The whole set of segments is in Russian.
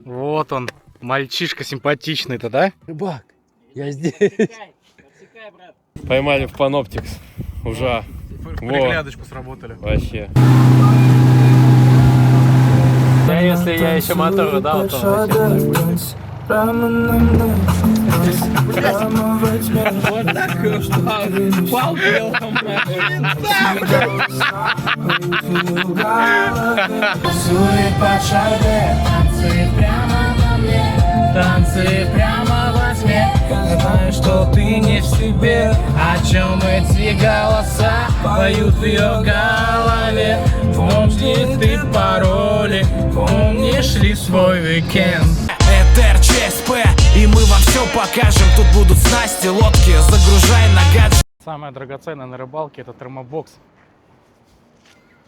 Вот он, мальчишка симпатичный-то, да? Рыбак, я здесь. Поймали в Паноптикс. Уже. Приглядочку сработали. Вообще. Да, если я еще мотор дал, то вообще. Вот так пал белым. Танцы прямо во тьме. Я знаю, что ты не в себе. О чем эти голоса поют в ее голове? Помнишь ли ты пароли? Помнишь ли свой уикенд? Это РЧСП, и мы вам все покажем. Тут будут снасти, лодки, загружай на гаджет. Самое драгоценное на рыбалке — это термобокс.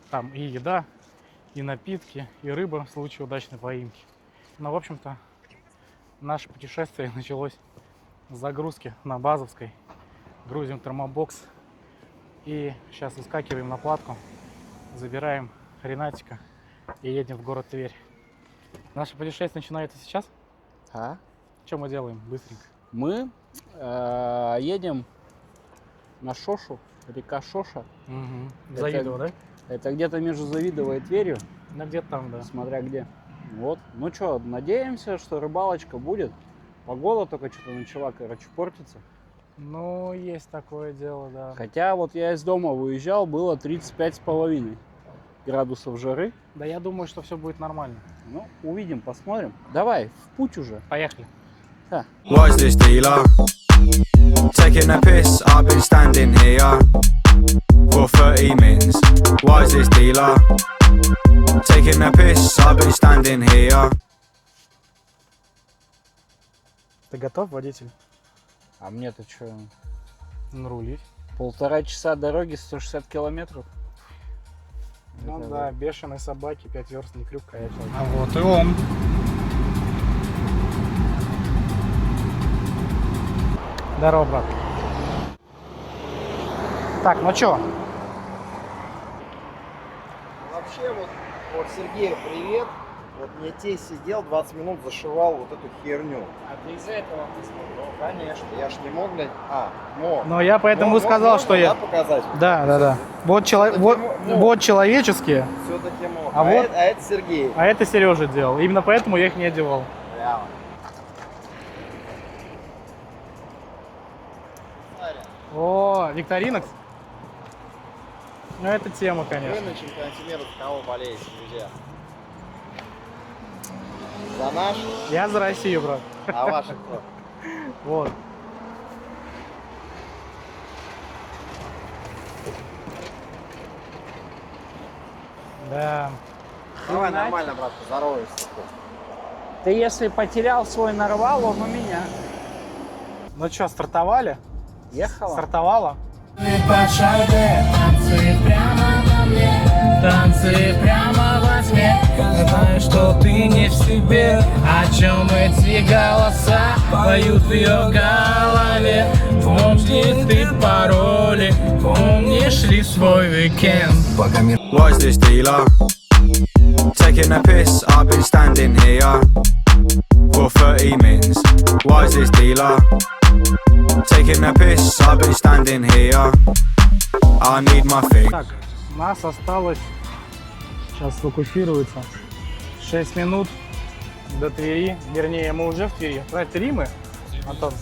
Там и еда, и напитки, и рыба в случае удачной поимки. Но, в общем-то, наше путешествие началось с загрузки на Базовской. Грузим термобокс и сейчас выскакиваем на платку, забираем Ренатика и едем в город Тверь. Наше путешествие начинается сейчас. А? Что мы делаем быстренько? Мы едем на Шошу, река Шоша. Угу. Завидово, да? Это где-то между Завидово и Тверью, Ну где-то там, да. смотря где. Вот. Ну что, надеемся, что рыбалочка будет. Погода только что-то начала, короче, портиться. Ну, есть такое дело, да. Хотя вот я из дома выезжал, было 35,5 градусов жары. Да я думаю, что все будет нормально. Ну, увидим, посмотрим. Давай, в путь уже. Поехали. Why is this dealer taking a piss? I've been standing here for 30 minutes. Why is this dealer taking a piss? I've been standing here. Ты готов, водитель? А мне-то что? Нарулить. 1,5 часа дороги, 160 километров. Ну Это да, бешеной собаки, 5 верст не крюк, конечно. А вот и он. Здорово, брат. Так, ну чё? Вообще, вот Сергей, привет. Вот мне тесть сидел, 20 минут зашивал вот эту херню. А ты из-за этого ты Ну, конечно, я ж не мог, блядь. Мог. Но я поэтому и сказал, можно, что я... да, показать? Да. Вот, вот человеческие, Все-таки мог. А вот- это Сергей. а это Сережа делал. Именно поэтому я их не одевал. Прямо. О, Викторинокс? Ну это тема, Вы конечно. на чемпионате мира за кого болеете, друзья? За нашу, Я за Россию, брат. а ваши кто? Вот. Да. Давай нормально, брат, поздоровайся. Ты если потерял свой нарвал, он у меня. Ну что, стартовали? Ехала? Стартовала? Танцы прямо во мне. Танцы прямо во тьме. Я знаю, что ты не в себе. О чем эти голоса поют в ее голове? Помнишь ли ты пароли? Помнишь ли свой уикенд? Why is this dealer taking a piss? I've been standing here for 30 minutes. Why is this dealer taking a piss? I've been standing here. I need my fix. Так, нас осталось, сейчас сфокусируется, 6 минут до Твери. Вернее, мы уже в Твери. В Твери мы, Антон?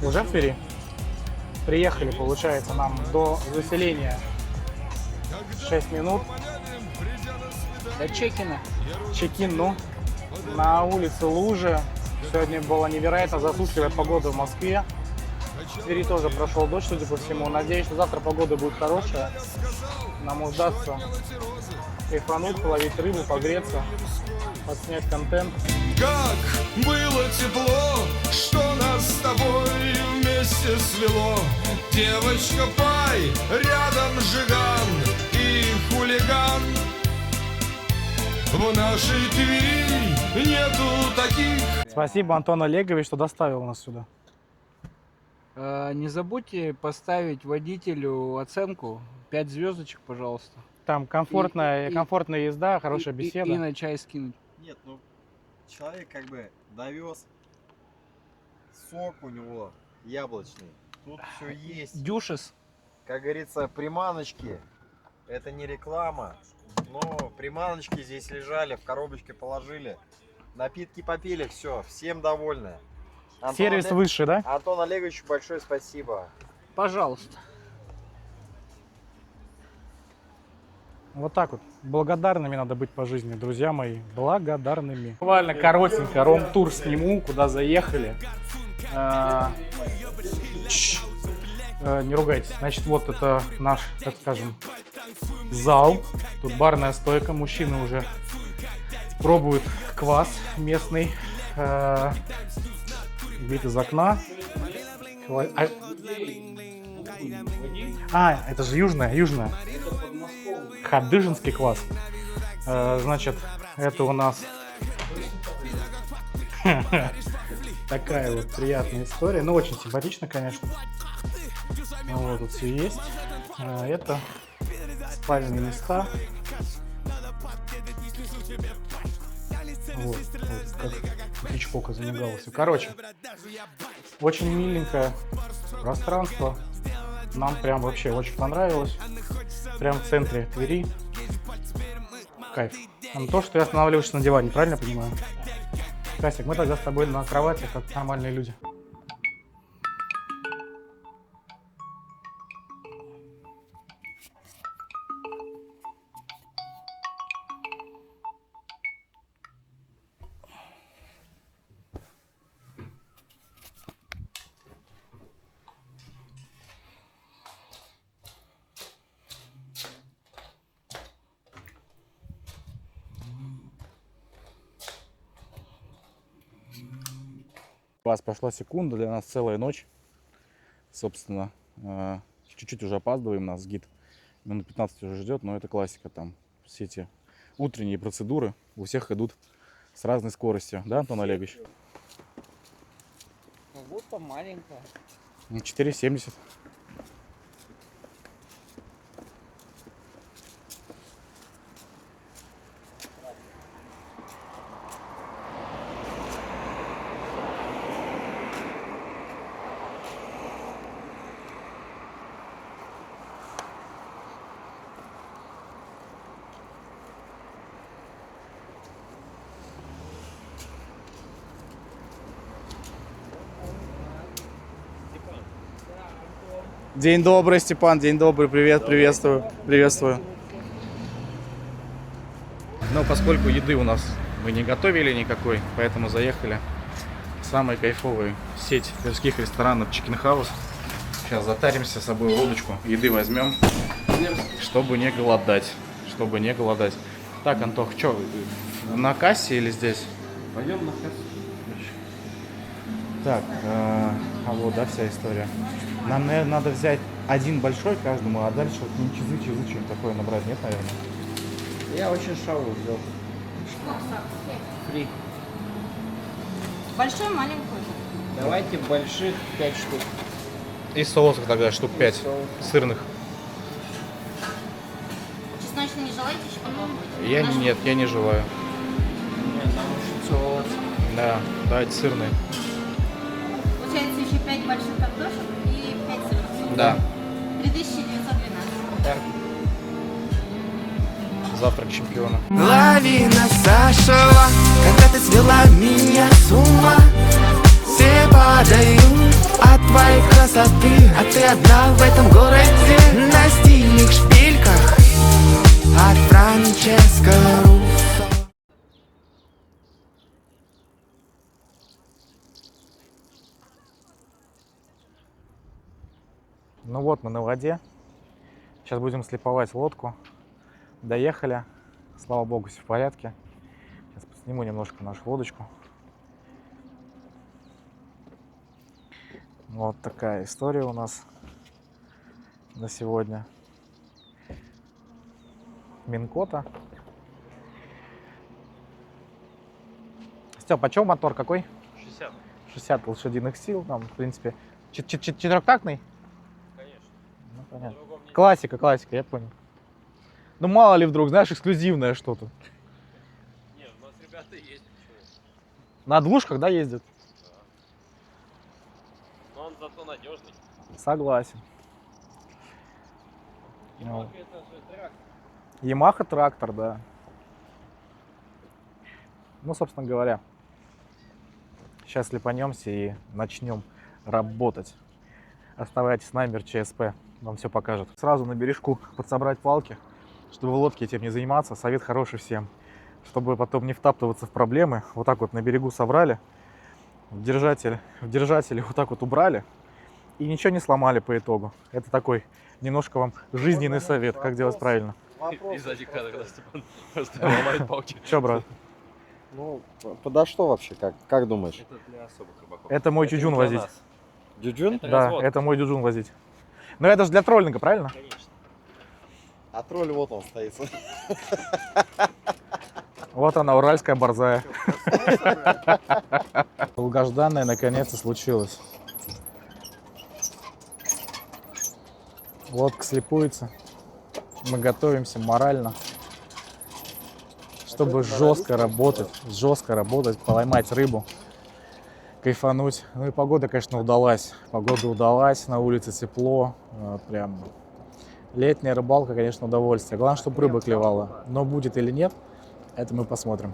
Уже в Твери? Приехали, получается, нам до заселения 6 минут. До Чекина. Чекин, ну, на улице лужи. Сегодня была невероятно засушливая погода в Москве. В Твери тоже прошел дождь, судя по всему. Надеюсь, что завтра погода будет хорошая. Нам удастся кайфануть, половить рыбу, погреться, подснять контент. Как было тепло, что нас с тобой вместе свело. Девочка Пай, рядом Жиган и хулиган. В нашей Твери нету таких. Спасибо, Антон Олегович, что доставил нас сюда. Не забудьте поставить водителю оценку 5 звездочек, пожалуйста. Там комфортная езда, хорошая И беседа. на чай скинуть. Нет, ну человек как бы довез сок у него яблочный. Тут все есть. Дюшес. Как говорится, приманочки. Это не реклама. Но приманочки здесь лежали, в коробочке положили. Напитки попили, все, всем довольны. Сервис высший, да? Антон Олегович, большое спасибо. Пожалуйста. Вот так вот. Благодарными надо быть по жизни, друзья мои. Благодарными. Буквально коротенько ром-тур сниму, куда заехали. Не ругайтесь. Значит, вот это наш, так скажем, зал. Тут барная стойка. Мужчины уже пробуют квас местный. Вид из окна. Это же южная. Хадыжинский квас. Значит, это у нас такая вот приятная история. Ну, очень симпатично, конечно. Вот, тут все есть. Это спальные места. Вот, как Хичкока замигало все. Короче, очень миленькое пространство. Нам прям вообще очень понравилось. Прям в центре Твери. Кайф. А то, что я останавливаюсь на диване, правильно понимаю? Касик, мы тогда с тобой на кровати, как нормальные люди. У вас прошла секунда, для нас целая ночь. Собственно, чуть-чуть уже опаздываем, нас гид минут 15 уже ждет, но это классика. Там все эти утренние процедуры у всех идут с разной скоростью. Да, Антон Олегович? Как будто маленькая. 4,70. День добрый, Степан, день добрый, привет, приветствую. Но поскольку еды у нас мы не готовили никакой, поэтому заехали в самую кайфовую сеть тверских ресторанов Chicken House. Сейчас затаримся с собой водочку, еды возьмем, чтобы не голодать. Так, Антох, что, на кассе или здесь? Пойдем на кассу. Так, вот, да, вся история. Нам, наверное, надо взять один большой каждому, а дальше вот чизы, что-нибудь такое набрать, нет, наверное? Я очень шаву взял. Фри. Большой, маленький. Давайте больших 5 штук. И соусов тогда штук 5 сырных. Чесночный не желаете еще попробовать? Нет, я не желаю. Нет, нам очень соус. Да, давайте сырные. Получается еще 5 больших картошек и 5 сырных. Да. 3912. Так. Завтрак чемпиона. Лавина зашла, когда ты свела меня с ума. Все падают от твоей красоты, а ты одна в этом городе. На стильных шпильках от Франческо Руссо. Ну вот мы на воде. Сейчас будем слиповать лодку. Доехали. Слава богу, все в порядке. Сейчас сниму немножко нашу лодочку. Вот такая история у нас на сегодня. Минкота. Стёп, а чё мотор какой? 60. 60 лошадиных сил. Там, в принципе, четырехтактный? Конечно. Ну, понятно. Классика, я понял. Ну, мало ли вдруг, знаешь, эксклюзивное что-то. Нет, у нас ребята На двушках, да, ездит? Но он зато надежный. Согласен. Ну, Это же трактор. Ямаха трактор, да. Ну, собственно говоря, сейчас слепанемся и начнем работать. Оставайтесь с нами, ЧСП вам все покажет. Сразу на бережку подсобрать палки, чтобы в лодке этим не заниматься. Совет хороший всем. Чтобы потом не втаптываться в проблемы. Вот так вот на берегу собрали, в держатель вот так вот убрали и ничего не сломали по итогу. Это такой немножко вам жизненный совет, как делать правильно. И сзади кадр, когда Степан просто ломает палки. Че, брат? Ну, подо что вообще, как думаешь? Это для особых рыбаков. Это мой Это дюджун не для возить. нас. Дюджун? Это Да, разводка. это мой дюджун возить. Но это же для троллинга, правильно? Конечно. А тролль вот он стоит. Вот она, уральская борзая. Долгожданное наконец-то случилось. Лодка слепуется. Мы готовимся морально, чтобы жестко работать, поймать рыбу, кайфануть. Ну и погода, конечно, удалась. Погода удалась, на улице тепло. Прям летняя рыбалка, конечно, удовольствие. Главное, чтобы рыба клевала. Но будет или нет, это мы посмотрим.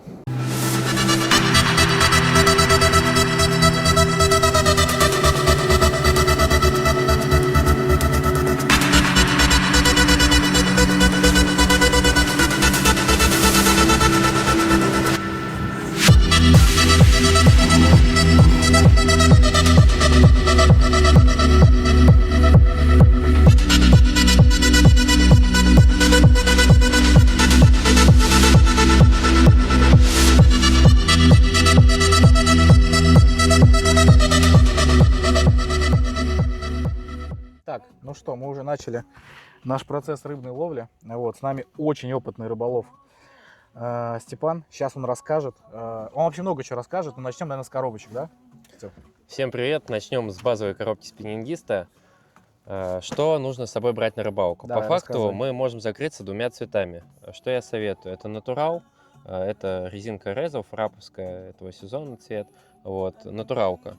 Так, ну что, мы уже начали наш процесс рыбной ловли. Вот, с нами очень опытный рыболов Степан. Сейчас он расскажет. Он вообще много чего расскажет, но начнем, наверное, с коробочек, да? Всем привет. Начнем с базовой коробки спиннингиста. Что нужно с собой брать на рыбалку? Давай, По факту рассказывай. мы можем закрыться двумя цветами. Что я советую? Это натурал, это резинка Резо, фраповская этого сезона цвет. Вот, натуралка.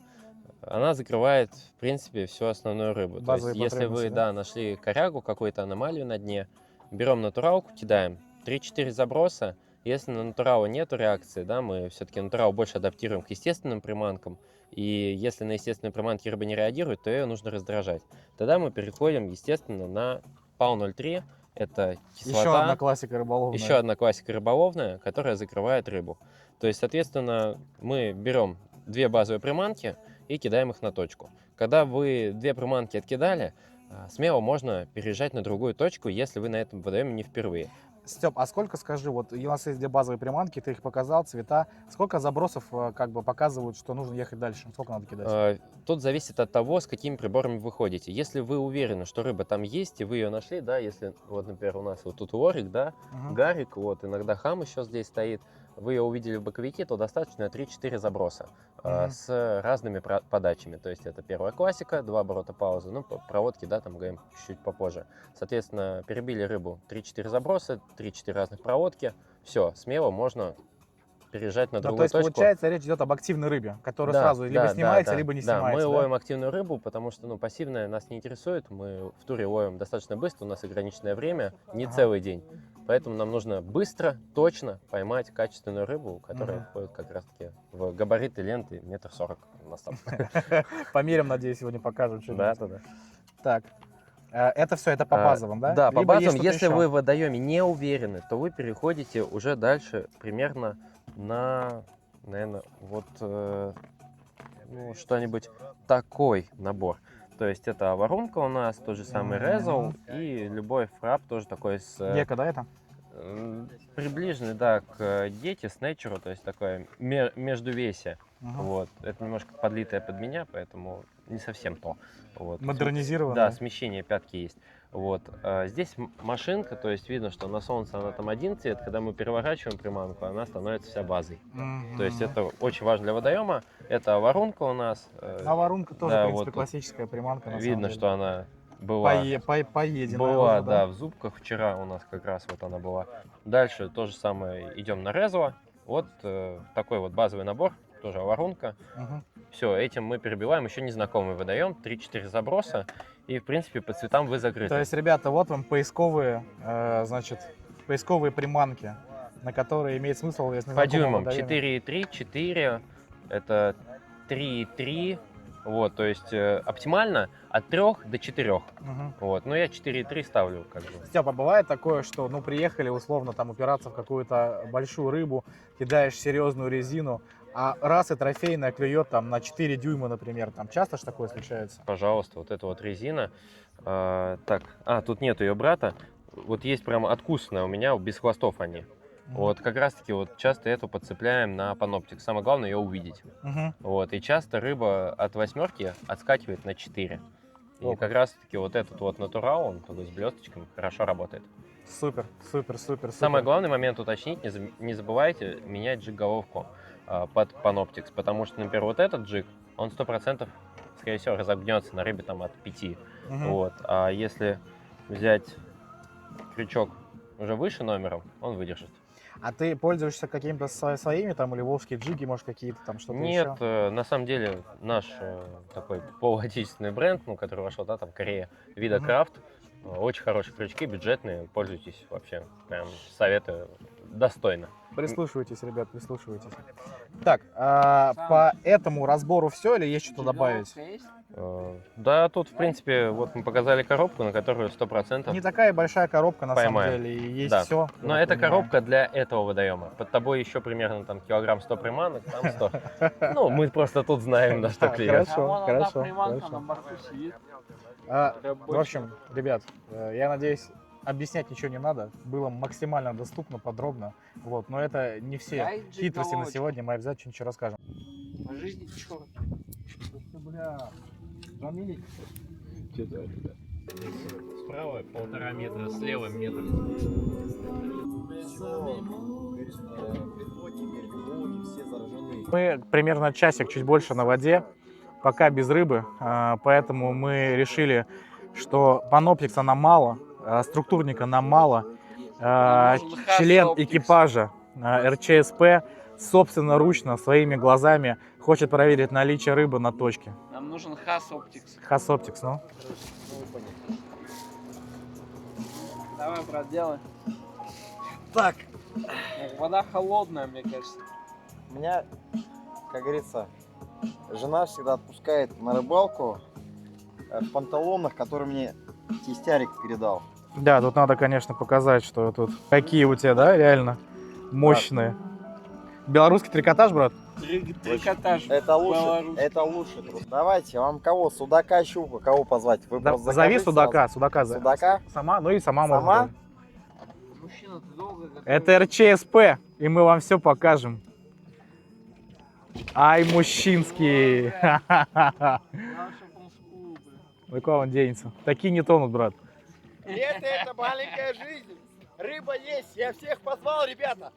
Она закрывает, в принципе, всю основную рыбу. То Базовые есть, если вы потребности, да? нашли корягу, какую-то аномалию на дне, берем натуралку, кидаем 3-4 заброса. Если на натурала нет реакции, да, мы все-таки натурал больше адаптируем к естественным приманкам. И если на естественные приманки рыба не реагирует, то ее нужно раздражать. Тогда мы переходим, естественно, на ПАУ-03. Это кислота. Еще одна классика рыболовная. Еще одна классика рыболовная, которая закрывает рыбу. То есть, соответственно, мы берем две базовые приманки и кидаем их на точку. Когда вы две приманки откидали, смело можно переезжать на другую точку, если вы на этом водоеме не впервые. Степ, а сколько, скажи, вот у нас есть две базовые приманки, ты их показал, цвета. Сколько забросов как бы показывают, что нужно ехать дальше? Сколько надо кидать? Тут зависит от того, с какими приборами вы ходите. Если вы уверены, что рыба там есть, и вы ее нашли, да, если, вот, например, у нас вот тут лорик, да, гарик, вот, иногда хам еще здесь стоит, вы ее увидели в боковике, то достаточно 3-4 заброса с разными подачами. То есть это первая классика, 2 оборота паузы, ну, проводки, да, там говорим чуть-чуть попозже. Соответственно, перебили рыбу, 3-4 заброса, 3-4 разных проводки, все, смело можно переезжать на другую то есть, точку. получается, речь идет об активной рыбе, которая Да, сразу либо да, снимается, да, либо не да, снимается. мы да? ловим активную рыбу, потому что, ну, пассивная нас не интересует. Мы в туре ловим достаточно быстро, у нас ограниченное время, не целый день. Поэтому нам нужно быстро, точно поймать качественную рыбу, которая входит как раз-таки в габариты ленты 1,40 м у нас там. Померим, надеюсь, сегодня покажем что-нибудь. Да. Так, это все, это по базовым, да? Да, по Либо есть базовым. что-то Если еще? вы в водоеме не уверены, то вы переходите уже дальше примерно на, наверное, вот ну, что-нибудь такой набор. То есть это воронка у нас, тот же самый Резол и любой фрап тоже такой с... Гека, да, это? Приближенный, да, к Дети, Снэчеру, то есть такое междувесие. Вот. Это немножко подлитое под меня, поэтому не совсем то. Вот. Модернизированное. Да, смещение пятки есть. Вот. Здесь машинка, то есть видно, что на солнце она там один цвет, когда мы переворачиваем приманку, она становится вся базой. То есть это очень важно для водоема. Это воронка у нас. А воронка тоже, да, в принципе, вот классическая приманка. На видно, самом деле. что она была, поеденная была, уже, да, в зубках. Вчера у нас как раз вот она была. Дальше то же самое, идем на Резо. Вот такой вот базовый набор, тоже воронка. Мгм. Все, этим мы перебиваем, еще незнакомый выдаем, 3-4 заброса, и в принципе по цветам вы закрыты. То есть, ребята, вот вам поисковые, значит, поисковые приманки, на которые имеет смысл, если По знакомого дюймам водоема. 4,3, 4, это 3,3, вот, то есть оптимально от 3 до 4, Мгм. вот, но я 4,3 ставлю, как бы. Степа, бывает такое, что, ну, приехали условно там упираться в какую-то большую рыбу, кидаешь серьезную резину, а раз и трофейная клюет там на 4 дюйма, например, там часто ж такое случается? Пожалуйста, вот эта вот резина, так, тут нет ее брата, вот есть прям откусанная у меня, без хвостов они. Вот как раз таки вот часто эту подцепляем на паноптик. Самое главное ее увидеть. Мгм. Вот, и часто рыба от 8 отскакивает на 4. И Опа. как раз таки вот этот вот натурал, он такой с блесточками, хорошо работает. Супер, супер, супер, супер. Самый главный момент уточнить, не забывайте менять джиг-головку под паноптикс, потому что, например, вот этот джиг, он 100% скорее всего разогнется на рыбе там от 5. Мгм. Вот. А если взять крючок уже выше номером, он выдержит. А ты пользуешься какими-то своими там или волжские джиги, может, какие-то там что-то Нет, еще? на самом деле наш такой полуотечественный бренд, ну, который вошел, да, там Корея, Вида Крафт, очень хорошие крючки, бюджетные, пользуйтесь вообще, прям советую, достойно. Прислушивайтесь, ребят, прислушивайтесь. Так, по этому разбору все или есть что-то добавить? Да, тут, в принципе, вот мы показали коробку, на которую 100% Не такая большая коробка, на поймаем. самом деле, и есть Да. все. Но это коробка для этого водоема. Под тобой еще примерно там килограмм 100 приманок, там 100. Ну, мы просто тут знаем, на что клюет. Хорошо, хорошо, хорошо. В общем, ребят, я надеюсь, объяснять ничего не надо. Было максимально доступно, подробно. Вот, но это не все хитрости на сегодня. Мы обязательно ничего расскажем. По жизни черт. Бля, Справа 1,5 метра, слева метр. Мы примерно часик, чуть больше на воде, пока без рыбы, поэтому мы решили, что паноптикса нам мало, структурника нам мало, член экипажа РЧСП собственноручно, своими глазами хочет проверить наличие рыбы на точке. Нам нужен Хас Оптикс. Хас Оптикс, ну. Давай, брат, делай. Так, Вода холодная, мне кажется. у меня, как говорится, жена всегда отпускает на рыбалку в панталонах, которые мне тестярик передал. Да, тут надо, конечно, показать, что тут какие у тебя, да, реально мощные. Белорусский трикотаж, брат? Трикотаж. Это лучше, Беларусь. это лучше. Давайте, вам кого? Судака, щуку, кого позвать? Вы просто Зови закажите судака, сразу. судака. Судака? Сама, ну и сама можно. Сама? тоже. Мужчина, ты долго готовишь? Это РЧСП, и мы вам все покажем. Ай, мужчинский. Да куда он денется? Такие не тонут, брат. Лето — это маленькая жизнь. Рыба есть. Я всех позвал, ребята.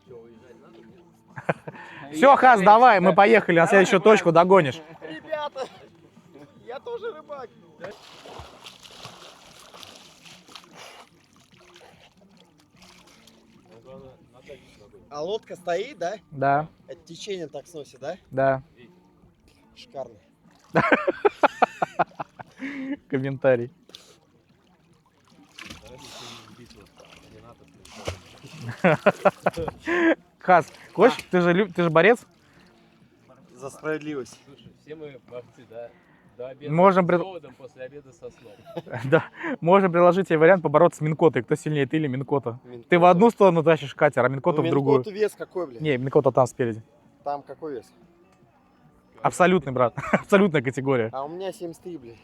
Все, Хас, давай, мы поехали на следующую точку, догонишь. Ребята, я тоже рыбак. А лодка стоит, да? Да, Это течение так сносит, да? да. Шикарно. Комментарий. Хас, хочешь, ты же борец? За справедливость. Слушай, все мы борцы, да? До обеда Можем с пред- голодом, после обеда со сном. Да. Можем предложить тебе вариант побороться с Минкотой. Кто сильнее, ты или Минкота? Ты в одну сторону тащишь катер, а Минкота в другую. Вес какой, блин? Не, Минкота там спереди. Там какой вес? Абсолютный, брат. Абсолютная категория. А у меня 73, блин.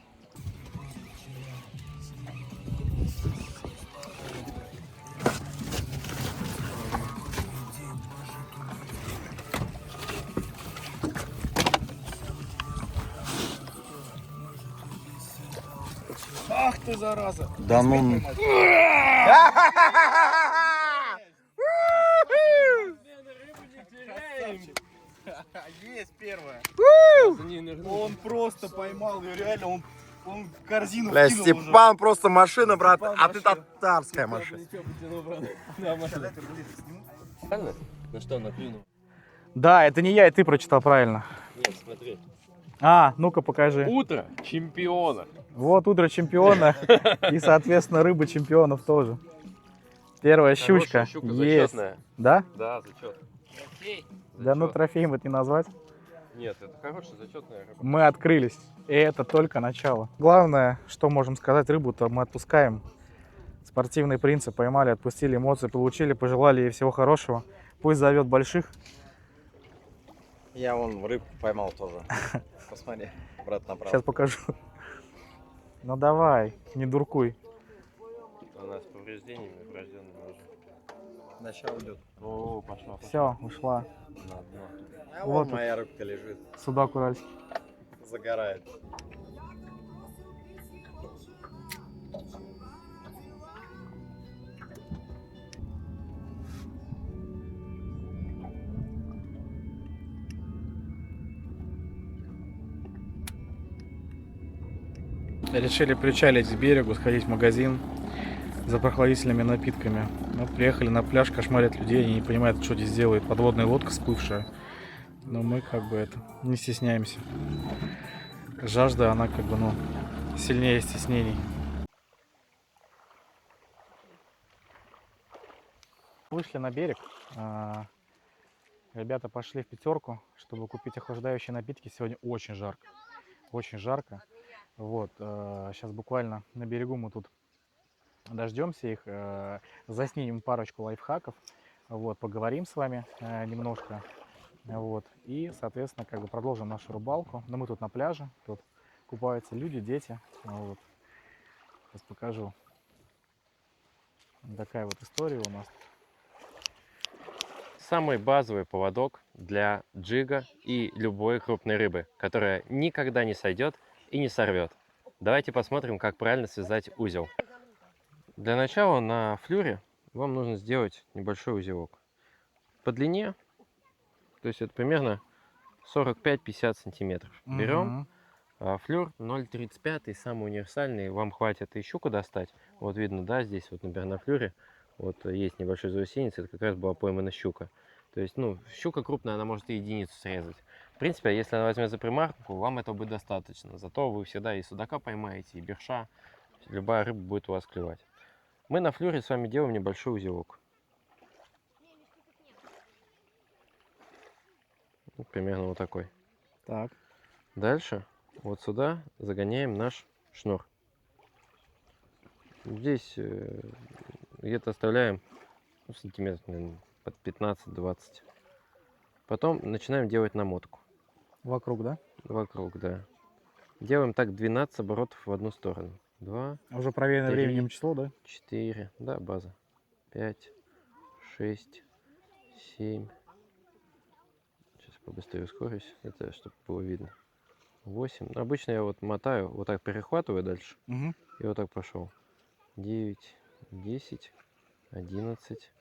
Ах ты, зараза. Да ну. Есть первая. Он просто поймал ее, реально, он в корзину Бля, вкинул уже. Степан просто машина, брат, а ты татарская машина. Правильно? На что он наклюнул? Да, это не я, и ты прочитал правильно. Нет, смотри. А, ну-ка покажи. Утро чемпиона. Вот утро чемпиона и, соответственно, рыба чемпионов тоже. Первая щучка. Щука Есть. зачетная. Да? Да, зачет. Да ну трофеем это не назвать. Нет, это хорошая зачетная рыба. Мы открылись. И это только начало. Главное, что можем сказать, рыбу-то мы отпускаем. Спортивный принцип. Поймали, отпустили, эмоции получили, пожелали ей всего хорошего. Пусть зовет больших. Я вон рыбку поймал тоже. Посмотри, брат направо. Сейчас покажу. Ну давай, не дуркуй. Она с повреждениями врожденными уже. Начало идет. О, пошла. Все, ушла. На дно. А Вот вот моя рыбка лежит, Судак уральский. загорает. Решили причалить к берегу, сходить в магазин за прохладительными напитками. Вот приехали на пляж, кошмарят людей, они не понимают, что здесь делает подводная лодка всплывшая. Но мы как бы это не стесняемся. Жажда, она как бы, ну, сильнее стеснений. Вышли на берег. Ребята пошли в пятерку, чтобы купить охлаждающие напитки. Сегодня очень жарко. Очень жарко. Вот, сейчас буквально на берегу мы тут дождемся их, заснимем парочку лайфхаков, вот, поговорим с вами немножко, вот, и, соответственно, как бы продолжим нашу рыбалку. Но мы тут на пляже, тут купаются люди, дети, вот. Сейчас покажу. Такая вот история у нас. Самый базовый поводок для джига и любой крупной рыбы, которая никогда не сойдет и не сорвет. Давайте посмотрим, как правильно связать узел. Для начала на флюре вам нужно сделать небольшой узелок. По длине, то есть это примерно 45-50 сантиметров. Берем флюр 0,35, самый универсальный, вам хватит и щуку достать. Вот видно, да, здесь вот, например, на флюре вот есть небольшой заусенец, это как раз была поймана щука. То есть, ну, щука крупная, она может и единицу срезать. В принципе, если она возьмет за приманку, вам этого будет достаточно. Зато вы всегда и судака поймаете, и берша. Любая рыба будет у вас клевать. Мы на флюре с вами делаем небольшой узелок. Вот примерно вот такой. Так. Дальше вот сюда загоняем наш шнур. Здесь где-то оставляем сантиметров, наверное, под 15-20. Потом начинаем делать намотку. Вокруг, да? Вокруг, да. Делаем так 12 оборотов в одну сторону. 2, Уже проверено 3, временем число, да? 4, да, база. 5, 6, 7. Сейчас побыстрее ускорюсь, это чтобы было видно. 8. Обычно я вот мотаю, вот так перехватываю дальше. Угу. И вот так пошел. 9, 10, 11,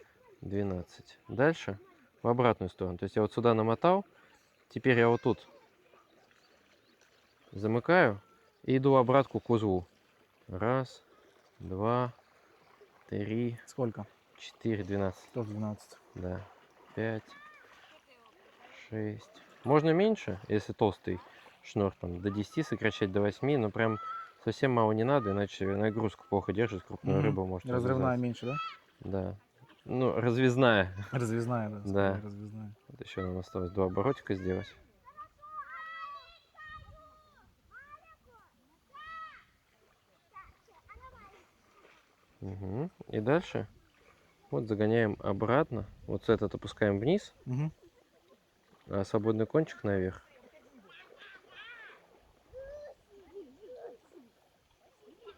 12. Дальше в обратную сторону. То есть я вот сюда намотал. Теперь я вот тут замыкаю и иду обратку к узлу. 1, 2, 3. Сколько? 4, 12. Тоже 12. Да. 5, 6. Можно меньше, если толстый шнур, там до 10 сокращать, до 8, но прям совсем мало не надо, иначе нагрузку плохо держит, крупную рыбу может Разрывная развязаться. меньше, да? Да. Ну, развязная. Развязная, да. Да. скорее, Развязная. Вот еще нам осталось 2 оборотика сделать. Угу. И дальше вот загоняем обратно. Вот этот опускаем вниз, Угу. а свободный кончик наверх.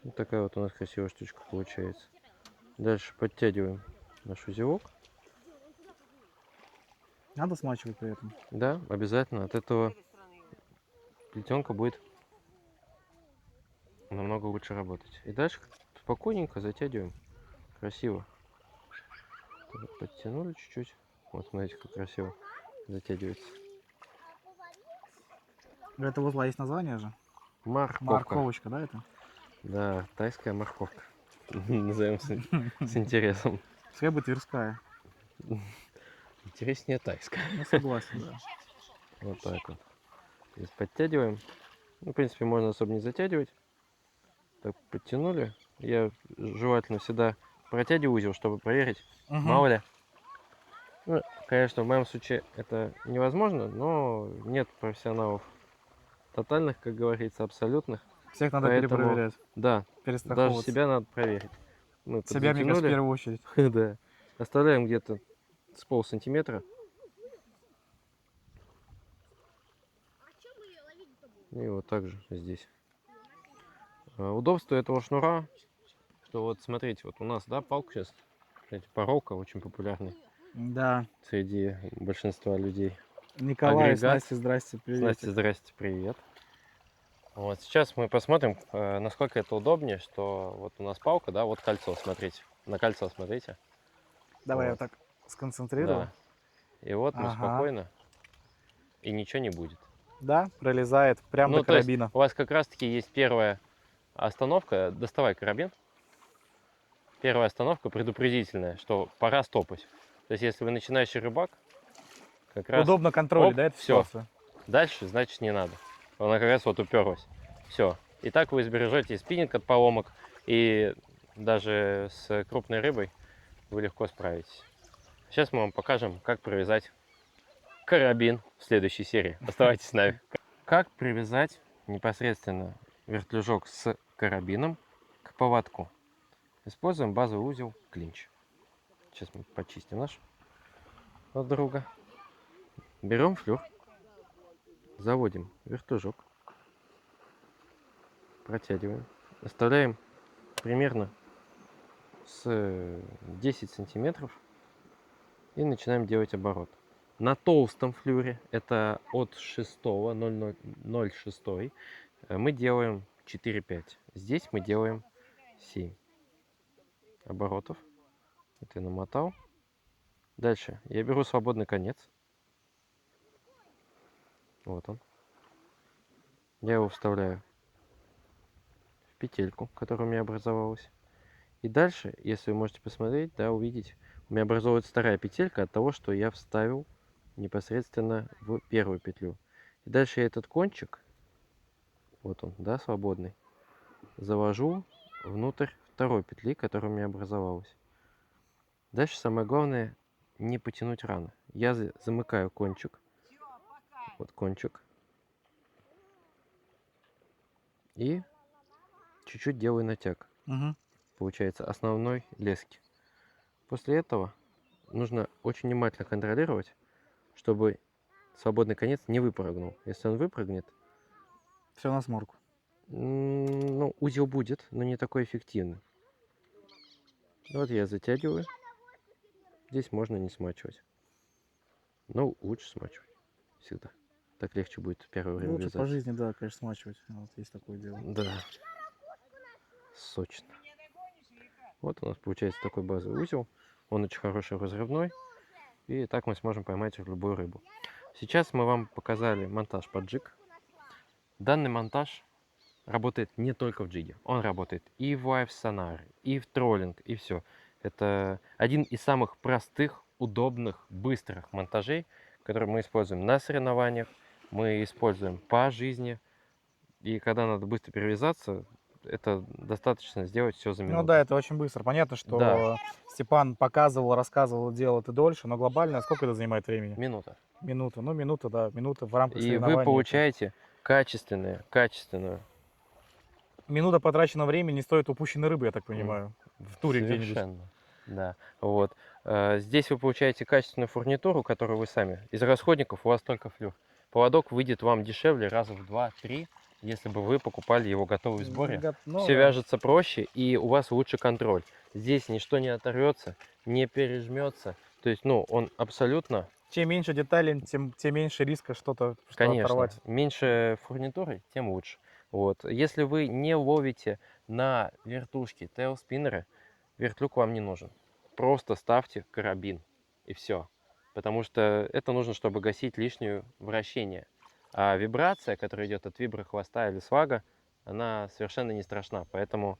Вот такая вот у нас красивая штучка получается. Дальше подтягиваем наш узелок. Надо смачивать при этом. Да, обязательно. От этого плетенка будет намного лучше работать. И дальше спокойненько затягиваем. Красиво. Подтянули чуть-чуть. Вот смотрите, как красиво затягивается. У этого узла есть название же? Морковка. Морковочка, да, это? Да, тайская морковка. Назовем с интересом. Пускай будет Тверская. Интереснее тайская. Ну, согласен, да. Вот так вот. Здесь подтягиваем. Ну, в принципе, можно особо не затягивать. Так, подтянули. Я желательно всегда протягиваю узел, чтобы проверить. Мало ли. Ну, конечно, в моем случае это невозможно, но нет профессионалов тотальных, как говорится, абсолютных. Всех надо Поэтому, перепроверять, да, даже перестраховываться. себя надо проверить. Мы Себя, мне кажется, в подзатянули. первую очередь. Да. Оставляем где-то с полсантиметра. И вот так же здесь. Удобство этого шнура, что вот смотрите, вот у нас, да, палка сейчас, кстати, поролка очень популярный Да. среди большинства людей. Николай, Агрегат. Настя, здрасте, привет. Настя, здрасте, привет. Вот сейчас мы посмотрим, насколько это удобнее, что вот у нас палка, да, вот кольцо, смотрите, на кольцо смотрите. Давай я Вот. вот так сконцентрирую. Да. И вот мы Ага. спокойно, и ничего не будет. Да, пролезает прямо Ну, до то есть карабина. у вас как раз-таки есть первая остановка, доставай карабин. Первая остановка предупредительная, что пора стопать. То есть если вы начинающий рыбак, как раз Удобно контролить, оп, да, эту всё. ситуацию? дальше, значит, не надо. Она как раз вот уперлась. Все. И так вы избережете и спиннинг от поломок, и даже с крупной рыбой вы легко справитесь. Сейчас мы вам покажем, как привязать карабин в следующей серии. Оставайтесь с нами. Как привязать непосредственно вертлюжок с карабином к поводку? Используем базовый узел клинч. Сейчас мы почистим наш от друга. Берем флюр, заводим вертлюжок, протягиваем, оставляем примерно с 10 сантиметров и начинаем делать оборот. На толстом флюре, это от 0,6, мы делаем 4-5. Здесь мы делаем 7 оборотов. Это я намотал. Дальше я беру свободный конец. Вот он. Я его вставляю в петельку, которая у меня образовалась. И дальше, если вы можете посмотреть, да, увидеть, у меня образовывается вторая петелька от того, что я вставил непосредственно в первую петлю. И дальше я этот кончик, вот он, да, свободный, завожу внутрь второй петли, которая у меня образовалась. Дальше самое главное не потянуть рано. Я замыкаю кончик. Вот кончик. И чуть-чуть делаю натяг. Угу. Получается основной лески. После этого нужно очень внимательно контролировать, чтобы свободный конец не выпрыгнул. Если он выпрыгнет, Все на сморку. ну, узел будет, но не такой эффективный. Вот я затягиваю. Здесь можно не смачивать. Но лучше смачивать. Всегда. Так легче будет в первое время Лучше вязать. по жизни, да, конечно, смачивать. Вот есть такое дело. Да. Сочно. Вот у нас получается такой базовый узел. Он очень хороший разрывной. И так мы сможем поймать любую рыбу. Сейчас мы вам показали монтаж под джиг. Данный монтаж работает не только в джиге. Он работает и в лайв сонар, и в троллинг, и все. Это один из самых простых, удобных, быстрых монтажей, которые мы используем на соревнованиях, мы используем по жизни. И когда надо быстро перевязаться, это достаточно сделать все за минуту. Ну да, это очень быстро. Понятно, что Да. Степан показывал, рассказывал, делал это дольше, но глобально сколько это занимает времени? Минута. Минута. Ну, минута, да, минута в рамках И соревнований. вы получаете качественную. Минута потраченного времени не стоит упущенной рыбы, я так понимаю. В туре где-нибудь. Совершенно. Да. Вот. Здесь вы получаете качественную фурнитуру, которую вы сами. Из расходников у вас только флюр. Поводок выйдет вам дешевле раза в 2-3, если бы вы покупали его готовый в сборе. Ну, Все да. вяжется проще, и у вас лучше контроль. Здесь ничто не оторвется, не пережмется. То есть, ну, он абсолютно, Чем меньше деталей, тем меньше риска что-то конечно, оторвать. меньше фурнитуры, тем лучше. Вот. Если вы не ловите на вертушки тейлспиннеры, вертлюг вам не нужен. Просто ставьте карабин, и все. Потому что это нужно, чтобы гасить лишнее вращение. А вибрация, которая идет от виброхвоста или свага, она совершенно не страшна. Поэтому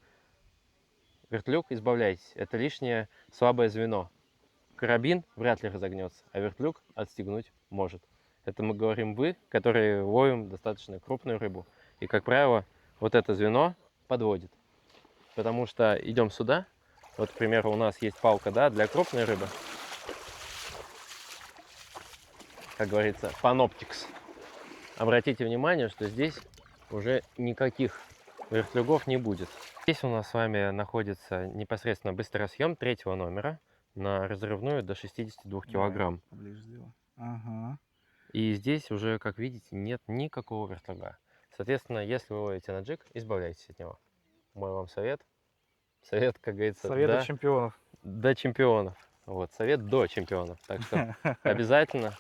вертлюг избавляйтесь. Это лишнее слабое звено. карабин вряд ли разогнется, а вертлюг отстегнуть может. Это мы говорим вы, которые ловим достаточно крупную рыбу. И, как правило, вот это звено подводит. Потому что идем сюда. Вот, к примеру, у нас есть палка, да, для крупной рыбы. Как говорится, Panoptix. Обратите внимание, что здесь уже никаких вертлюгов не будет. Здесь у нас с вами находится непосредственно быстросъем 3-го номера на разрывную до 62 килограмм. Ага. И здесь уже, как видите, нет никакого вертлюга. Соответственно, если вы ловите на джиг, избавляйтесь от него. Мой вам совет. Совет, как говорится, Совет от чемпионов. до чемпионов. Вот, совет до чемпионов. Так что обязательно,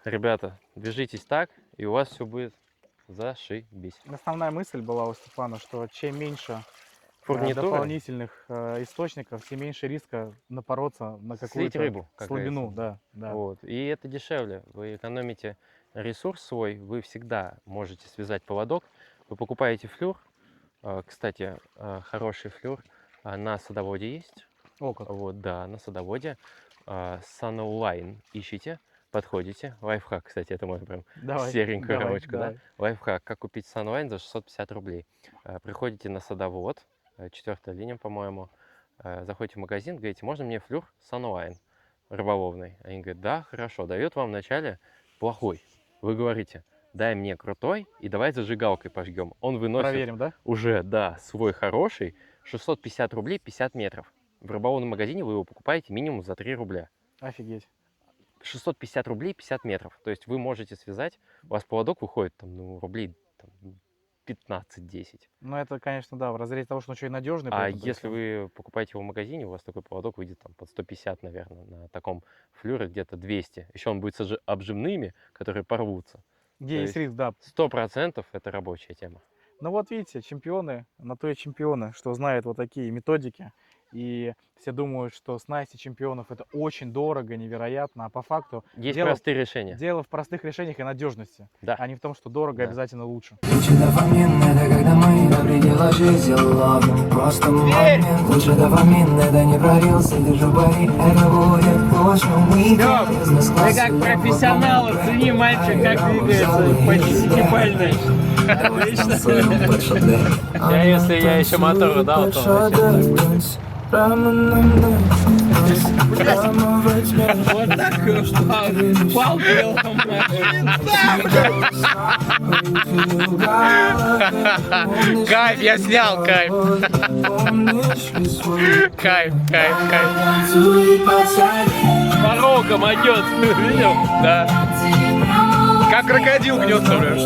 ребята, движитесь так, и у вас все будет зашибись. Основная мысль была у Степана, что чем меньше Фурнитуры, дополнительных источников, тем меньше риска напороться на слить какую-то рыбу, как слабину. говорится. Да. Вот. И это дешевле. Вы экономите ресурс свой, вы всегда можете связать поводок. Вы покупаете флюр. Кстати, хороший флюр на садоводе есть. О, как. Вот, да, на садоводе. Sunline ищите, подходите. Лайфхак, кстати, это мой прям Давай, серенькая давай, рыбочка, давай. да? Лайфхак, как купить Sunline за 650 рублей. Приходите на садовод, 4-я линия, по-моему. Заходите в магазин, говорите, можно мне флюр Sunline рыболовный? Они говорят, да, хорошо. Дают вам вначале плохой. Вы говорите, дай мне крутой и давай зажигалкой пожгем. Он выносит Проверим, да? уже, да, свой хороший, 650 рублей 50 метров. В рыболовном магазине вы его покупаете минимум за 3 рубля. Офигеть. 650 рублей 50 метров. То есть вы можете связать, у вас поводок выходит там, ну, рублей там, 15-10. Ну, это, конечно, да, в разрезе того, что он еще и надежный. А если вы покупаете его в магазине, у вас такой поводок выйдет там под 150, наверное, на таком флюре где-то 200. Еще он будет с обжимными, которые порвутся. Где есть риск, да. 100% это рабочая тема. Ну вот видите, чемпионы, на то и чемпионы, что знают вот такие методики. И все думают, что снасти чемпионов это очень дорого, невероятно, а по факту Есть простые решения. дело в простых решениях и надежности, Да. а не в том, что дорого Да. обязательно лучше. Лучше дофамин, это когда мы до предела жизни ловим. Просто момент. Лучше дофамин, это не пролился, держу пари, это будет лучшим уикенд. Ты как профессионал, оцени мальчик, как двигается по 10-бальной. Если я еще мотор дал, то Вот так палки Кайф, я снял, кайф. Кайф. Порогом идет, видел? Да. Как крокодил гнется, блядь.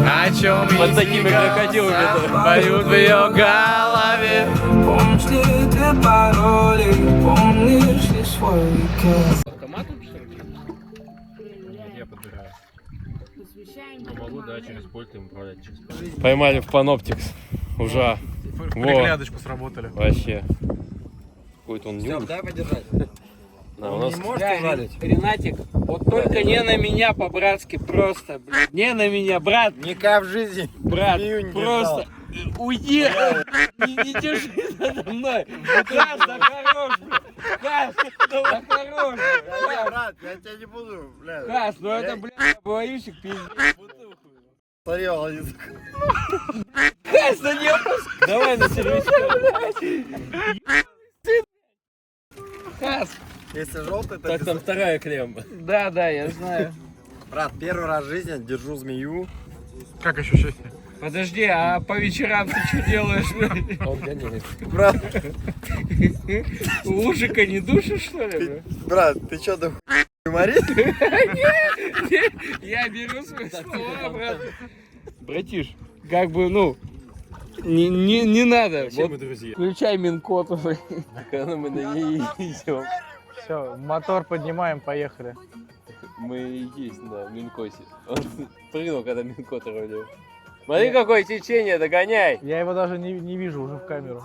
О чем под такими крокодилами поют в ее голове. Помнишь ли ты пароли, помнишь ли свой уикенд? Автоматом, что ли? Я подбираю. Могу, да, через пульт им управлять через пульт. Поймали в Panoptix. Уже. В приглядочку сработали. Вообще. Какой-то он нюх. Дай подержать. Да, у нас... Ренатик, вот только не на меня по-братски, просто, блядь, не на меня, брат, Никак в жизни. брат, змею не просто уйди, не держи надо мной, Кас, да хорош, блядь, Кас, да хорош, блядь, Брат, я тебя не буду, блядь. Кас, ну это, блядь, боишек, пиздец, Смотрел один. Кас, да не опускай, давай на сервиску, Кас, Если желтый, то Так, там вторая клемма. да, я знаю. Брат, первый раз в жизни держу змею. Как ощущение? Подожди, а по вечерам ты что делаешь, блядь? Он гоняет. Брат, Ужика не душишь, что ли, блядь? брат, ты что, да юморит? Я беру свои слова, брат. Братиш, как бы, ну, не надо. Чем Вот мы друзья? включай Минкот уже. Когда мы на ней идем. Все, мотор поднимаем, поехали. Мы и есть на Минкосе. Он прыгнул, когда Минкот рулил. Смотри, какое течение, догоняй! Я его даже не вижу уже в камеру.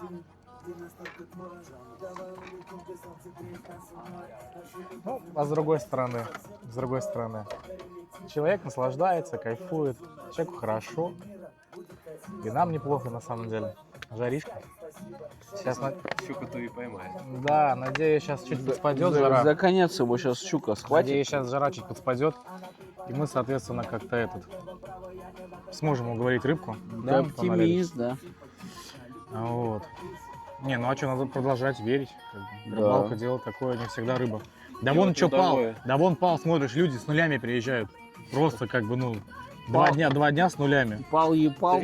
Ну, а с другой стороны, человек наслаждается, кайфует, человеку хорошо. И нам неплохо на самом деле. Жаришка. Сейчас, Щуку-то и поймает. да, надеюсь, сейчас чуть подспадет жара. За конец его сейчас щука схватит. Надеюсь, сейчас жара чуть подспадет. И мы, соответственно, как-то сможем уговорить рыбку. Ты Да, оптимист, да. вот. Не, ну а что, надо продолжать верить. Да. Рыбалка дело такое, не всегда рыба. Да И вон вот что пал, удовое. да вон пал, смотришь, люди с нулями приезжают. Просто как бы, ну, два дня с нулями. Пал епал.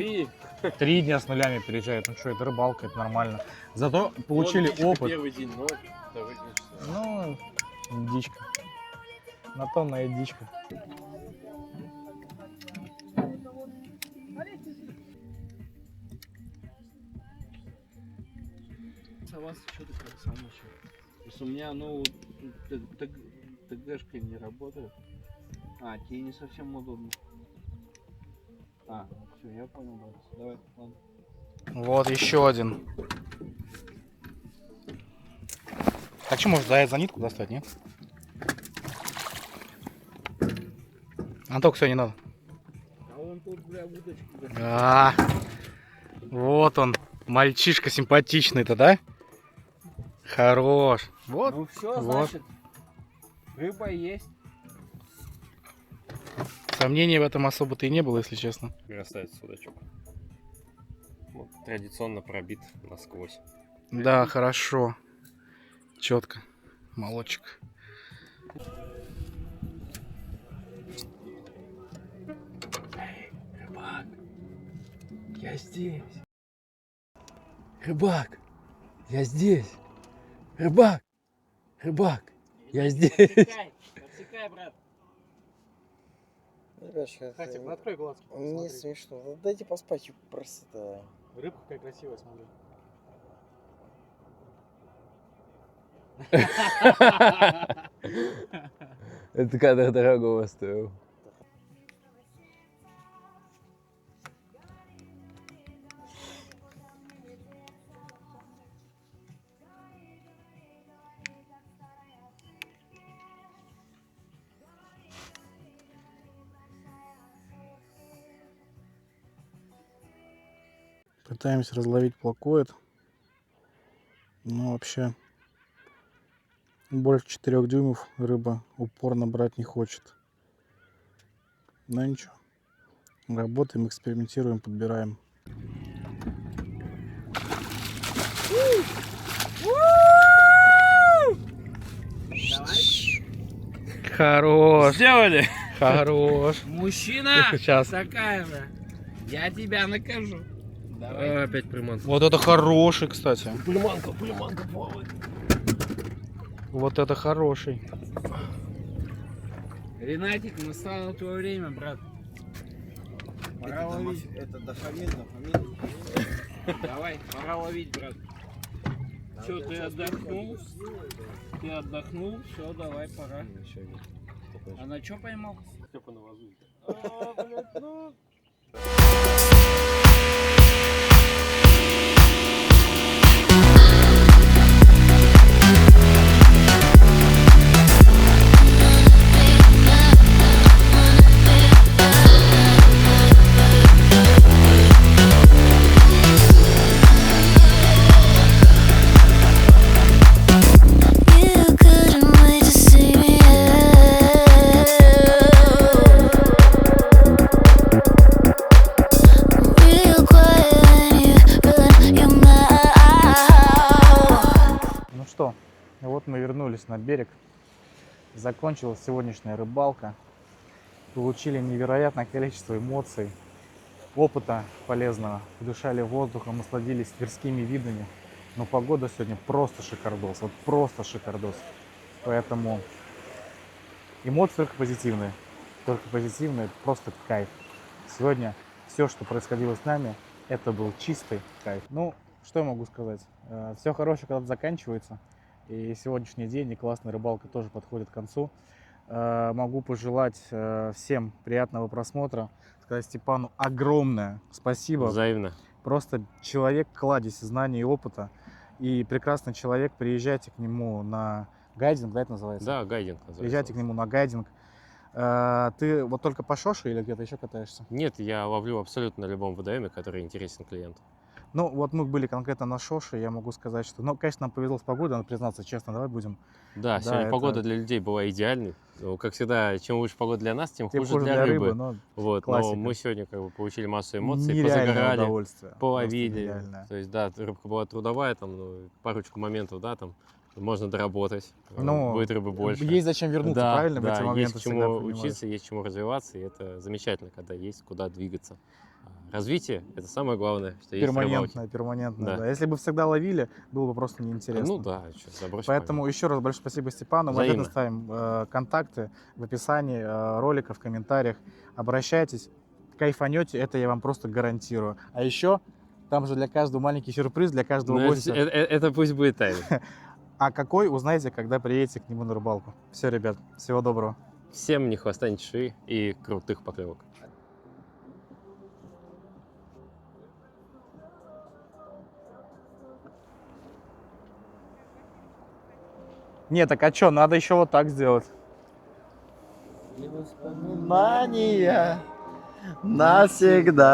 3 дня с нулями приезжают. Ну что, это рыбалка, это нормально. Зато получили опыт. Первый день, но это выключится. Ну, дичка. На то она и дичка. У вас что-то как самое. То есть у меня, ну, ТГшка не работает. А, тебе не совсем удобно. А, все, я понял, брат. Давай, ладно. Вот еще один. Так что, может, за нитку достать, нет? Анток, все, не надо. А вон тут, бля, удочка. Вот он, мальчишка симпатичный-то, да? Хорош. Вот. Ну все, вот. значит, рыба есть. Сомнений в этом особо-то и не было, если честно. Красавец судачок. Вот, традиционно пробит насквозь. Да, хорошо. Четко. Молодчик. Рыбак, я здесь. Рыбак, я здесь. Рыбак, рыбак, я здесь. Подсекай, брат. Ребят, Хатик, ну открой глазки. не смешно. Да дайте поспать, просто. Рыбка какая красивая, смотри. Это кадр дорогого стоил. Пытаемся разловить плакоид. Но вообще больше 4 дюймов рыба упорно брать не хочет. Но ничего. Работаем, экспериментируем, подбираем. Хорош. Сделали. Хорош. Мужчина, Сейчас. такая же. Я тебя накажу. А, опять приманка. Вот это хороший, кстати. Приманка плавает. Вот это хороший. Ренатик, настало твое время, брат. Пора ловить. Это дофамин. Давай, пора ловить, брат. Все, ты отдохнул? Ты отдохнул? Все, давай, пора. А на что поймал? Степа на вазу. Ну что, вот мы вернулись на берег. Закончилась сегодняшняя рыбалка. Получили невероятное количество эмоций, опыта полезного. Вдышали воздухом, насладились тверскими видами. Но погода сегодня просто шикардос. Вот просто шикардос. Поэтому эмоции только позитивные. Только позитивные, просто кайф. Сегодня все, что происходило с нами, это был чистый кайф. Ну, что я могу сказать? Все хорошее когда-то заканчивается. И сегодняшний день и классная рыбалка тоже подходит к концу. Могу пожелать всем приятного просмотра. Сказать Степану огромное спасибо. Взаимно. Просто человек кладезь знаний и опыта. И прекрасный человек. Приезжайте к нему на гайдинг, да, это называется? Да, гайдинг называется. Приезжайте к нему на гайдинг. Ты вот только по Шоше или где-то еще катаешься? Нет, я ловлю абсолютно на любом водоеме, который интересен клиенту. Ну, вот мы были конкретно на Шоше, я могу сказать, что, ну, конечно, нам повезло с погодой, надо признаться честно, давай будем. Да, Да, сегодня это- погода для людей была идеальной. Ну, как всегда, чем лучше погода для нас, тем Тем хуже для рыбы. но Вот, классика. но мы сегодня как бы получили массу эмоций, нереальное позагорали, удовольствие. половили. Просто нереальное. То есть, да, рыбка была трудовая, там, ну, парочку моментов, да, там можно доработать, Ну, будет рыбы больше. Есть зачем вернуться, Да, правильно, в да, эти моменты есть к всегда чему понимаешь. учиться, есть чему развиваться, и это замечательно, когда есть куда двигаться. Развитие — это самое главное, что есть в рыбалке. Перманентное, Да. да. Если бы всегда ловили, было бы просто неинтересно. Ну да, что, забросить Поэтому еще раз большое спасибо Степану. Мы обязательно Взаимно. ставим контакты в описании ролика, в комментариях. Обращайтесь, кайфанете, это я вам просто гарантирую. А еще там же для каждого маленький сюрприз, для каждого Но гостя. это пусть будет тайной. А какой, узнаете, когда приедете к нему на рыбалку. Все, ребят, всего доброго. Всем ни хвоста, ни чешуи и крутых поклевок. Не, так а что, надо еще вот так сделать. Внимание навсегда.